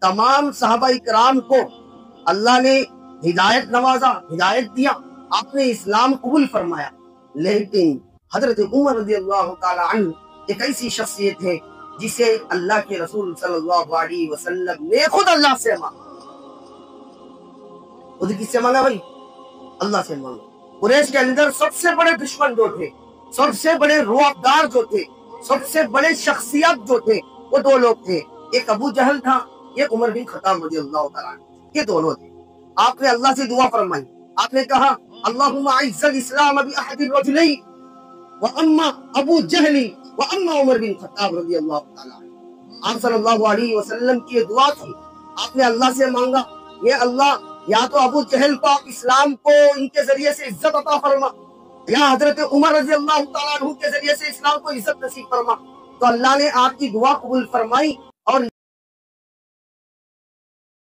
تمام صحابہ کرام کو اللہ نے ہدایت نوازا، ہدایت دیا، آپ نے اسلام قبول فرمایا، لیکن حضرت عمر رضی اللہ تعالی عنہ ایک ایسی شخصیت ہے جسے اللہ کے رسول صلی اللہ علیہ وسلم نے خود اللہ سے مانگا۔ خود کس سے مانگا بھائی؟ اللہ سے مانگا۔ قریش کے اندر سب سے بڑے دشمن جو تھے، سب سے بڑے روابدار جو تھے، سب سے بڑے شخصیت جو تھے، وہ دو لوگ تھے، ایک ابو جہل تھا، ایک عمر بن خطاب رضی اللہ تعالیٰ عنہ، یہ دونوں تھے۔ آپ نے اللہ سے دعا فرمائی، آپ نے کہا اللہم اعز الاسلام باحد الرجلین واما ابو جہل واما عمر بن خطاب رضی اللہ تعالیٰ عنہ۔ آپ صلی اللہ علیہ وسلم کی یہ دعا تھی، آپ نے اللہ سے مانگا، یہ اللہ یا تو ابو جہل کو آپ اسلام کو ان کے ذریعے سے عزت عطا فرما، یا حضرت عمر رضی اللہ تعالیٰ عنہ کے ذریعے سے اسلام کو عزت نصیب فرما۔ تو اللہ نے آپ کی دعا قبول فرمائی اور